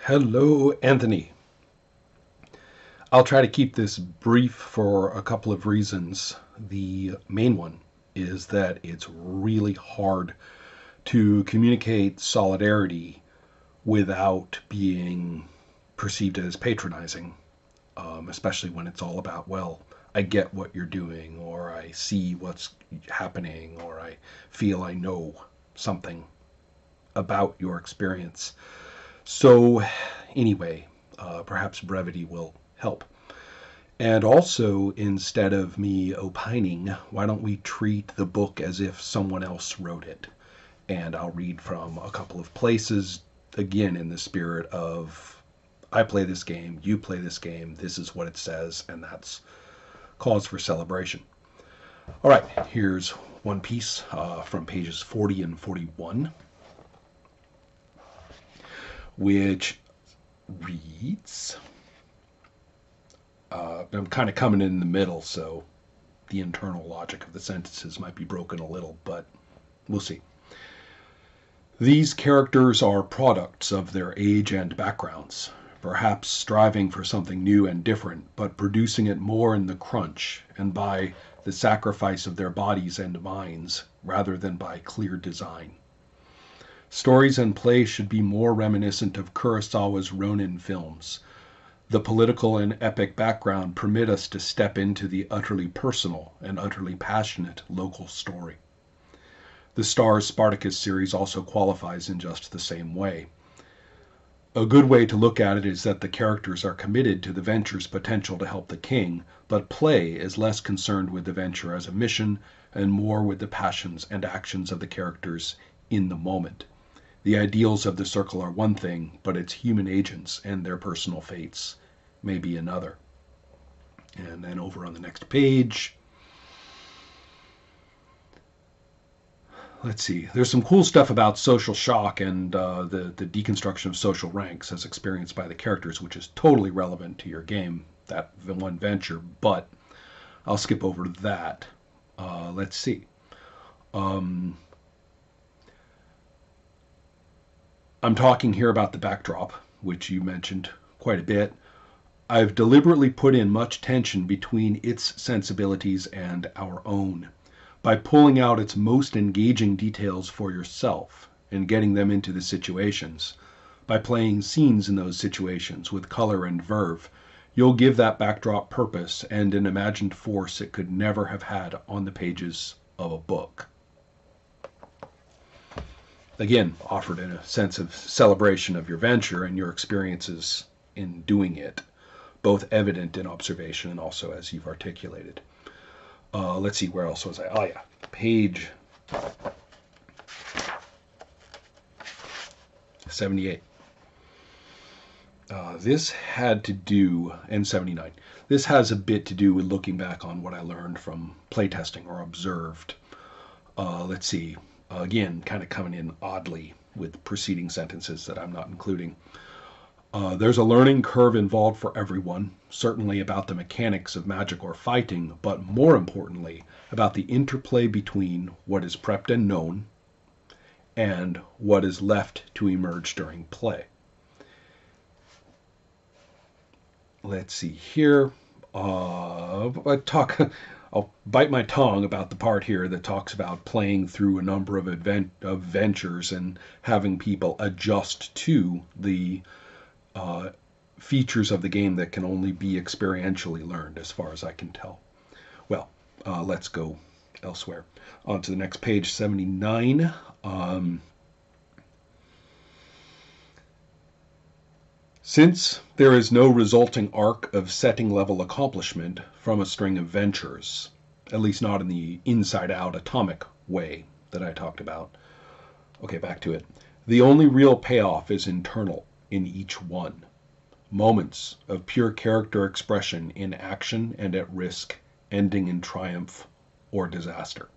Hello, Anthony. I'll try to keep this brief for a couple of reasons. The main one is that it's really hard to communicate solidarity without being perceived as patronizing, especially when it's all about, well, I get what you're doing, or I see what's happening, or I feel I know something about your experience. So, anyway, perhaps brevity will help. And also, instead of me opining, why don't we treat the book as if someone else wrote it? And I'll read from a couple of places, again, in the spirit of I play this game, you play this game, this is what it says, and that's cause for celebration. All right, here's one piece from pages 40 and 41, which reads, I'm kind of coming in the middle, so the internal logic of the sentences might be broken a little, but we'll see. These characters are products of their age and backgrounds, perhaps striving for something new and different, but producing it more in the crunch and by the sacrifice of their bodies and minds rather than by clear design. Stories and plays should be more reminiscent of Kurosawa's Ronin films. The political and epic background permit us to step into the utterly personal and utterly passionate local story. The Star's Spartacus series also qualifies in just the same way. A good way to look at it is that the characters are committed to the venture's potential to help the king, but play is less concerned with the venture as a mission and more with the passions and actions of the characters in the moment. The ideals of the circle are one thing, but its human agents and their personal fates may be another. And then over on the next page, let's see, there's some cool stuff about social shock and the deconstruction of social ranks as experienced by the characters, which is totally relevant to your game, that one venture, but I'll skip over that. Let's see. I'm talking here about the backdrop, which you mentioned quite a bit. I've deliberately put in much tension between its sensibilities and our own by pulling out its most engaging details for yourself and getting them into the situations. By playing scenes in those situations with color and verve, you'll give that backdrop purpose and an imagined force it could never have had on the pages of a book. Again, offered in a sense of celebration of your venture and your experiences in doing it, both evident in observation and also as you've articulated. Let's see, where else was I? Oh, yeah, page 78. This had to do, and 79, this has a bit to do with looking back on what I learned from playtesting or observed. Let's see, again, kind of coming in oddly with preceding sentences that I'm not including. There's a learning curve involved for everyone, certainly about the mechanics of magic or fighting, but more importantly, about the interplay between what is prepped and known and what is left to emerge during play. Let's see here. I'll bite my tongue about the part here that talks about playing through a number of ventures and having people adjust to the features of the game that can only be experientially learned, as far as I can tell. Well, let's go elsewhere. On to the next page, 79. Since there is no resulting arc of setting level accomplishment from a string of ventures, at least not in the inside-out atomic way that I talked about. Okay, back to it. The only real payoff is internal in each one. Moments of pure character expression in action and at risk, ending in triumph or disaster.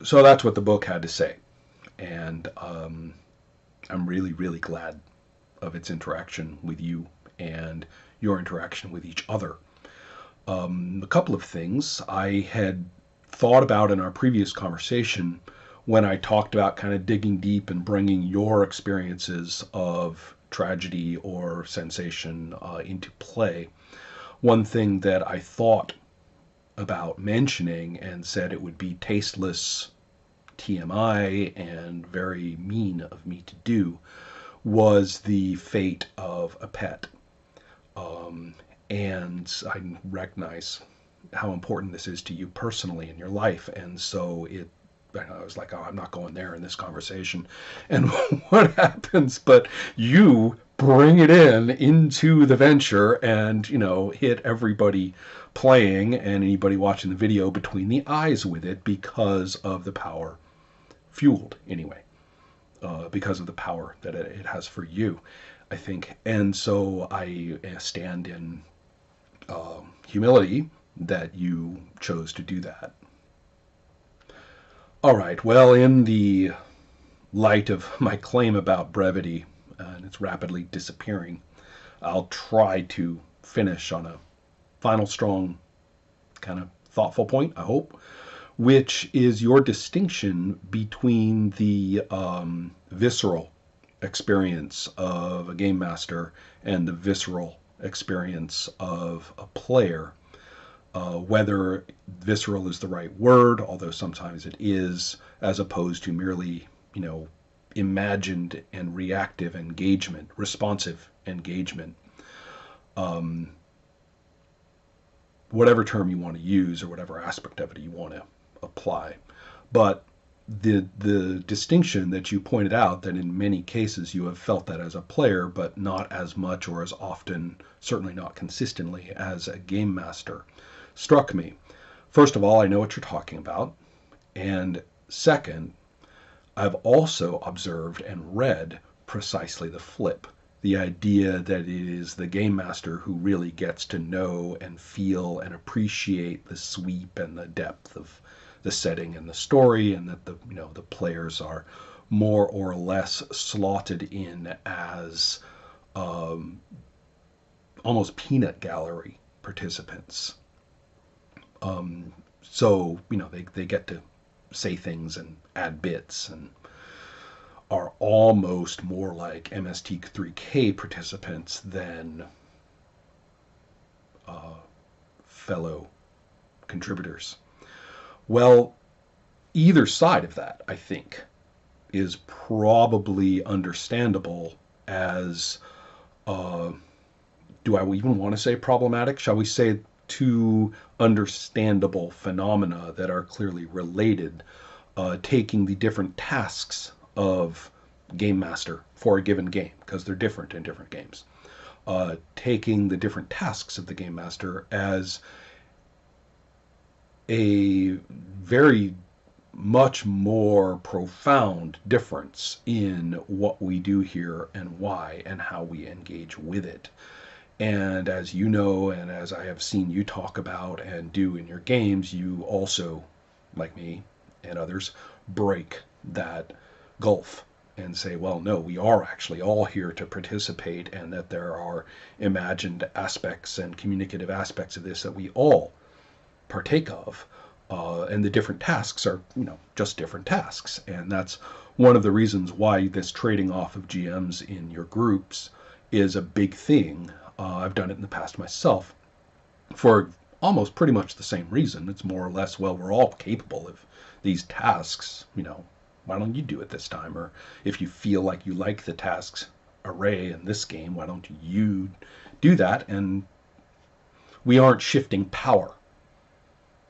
So that's what the book had to say. And I'm really, really glad of its interaction with you and your interaction with each other. A couple of things I had thought about in our previous conversation when I talked about kind of digging deep and bringing your experiences of tragedy or sensation into play. One thing that I thought about mentioning and said it would be tasteless TMI and very mean of me to do was the fate of a pet. And I recognize how important this is to you personally in your life. And so I was like, oh, I'm not going there in this conversation. And what happens? But you bring it into the venture and, hit everybody playing and anybody watching the video between the eyes with it because of the power fueled anyway, because of the power that it has for you, I think. And so I stand in humility that you chose to do that. All right, well, in the light of my claim about brevity and it's rapidly disappearing, I'll try to finish on a final strong kind of thoughtful point, I hope, which is your distinction between the visceral experience of a game master and the visceral experience of a player. Whether visceral is the right word, although sometimes it is, as opposed to merely, imagined and reactive engagement, responsive engagement. Whatever term you want to use or whatever aspect of it you want to apply. But the distinction that you pointed out, that in many cases you have felt that as a player, but not as much or as often, certainly not consistently, as a game master, struck me. First of all, I know what you're talking about. And second, I've also observed and read precisely the flip. The idea that it is the game master who really gets to know and feel and appreciate the sweep and the depth of the setting and the story, and that the players are more or less slotted in as almost peanut gallery participants. So they get to say things and add bits and are almost more like MST3K participants than fellow contributors. Well, either side of that, I think, is probably understandable as, do I even want to say problematic? Shall we say two understandable phenomena that are clearly related, taking the different tasks of game master for a given game, because they're different in different games. Taking the different tasks of the game master as a very much more profound difference in what we do here and why and how we engage with it. And as you know, and as I have seen you talk about and do in your games, you also, like me and others, break that gulf and say, well, no, we are actually all here to participate, and that there are imagined aspects and communicative aspects of this that we all partake of. And the different tasks are, just different tasks. And that's one of the reasons why this trading off of GMs in your groups is a big thing. I've done it in the past myself for almost pretty much the same reason. It's more or less, well, we're all capable of these tasks, why don't you do it this time? Or if you feel like you like the tasks array in this game, why don't you do that? And we aren't shifting power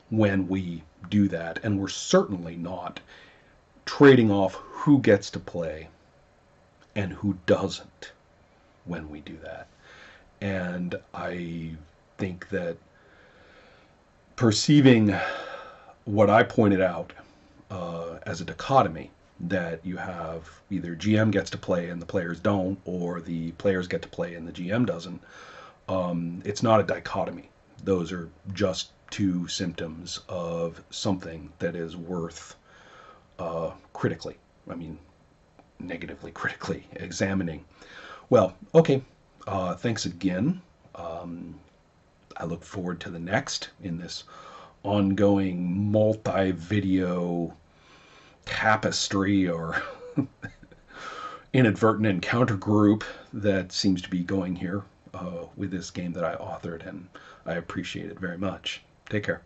when we do that. And we're certainly not trading off who gets to play and who doesn't when we do that. And I think that perceiving what I pointed out as a dichotomy, that you have either GM gets to play and the players don't, or the players get to play and the GM doesn't, it's not a dichotomy. Those are just two symptoms of something that is worth critically, negatively critically examining. Well, okay. Thanks again. I look forward to the next in this ongoing multi-video tapestry or inadvertent encounter group that seems to be going here with this game that I authored, and I appreciate it very much. Take care.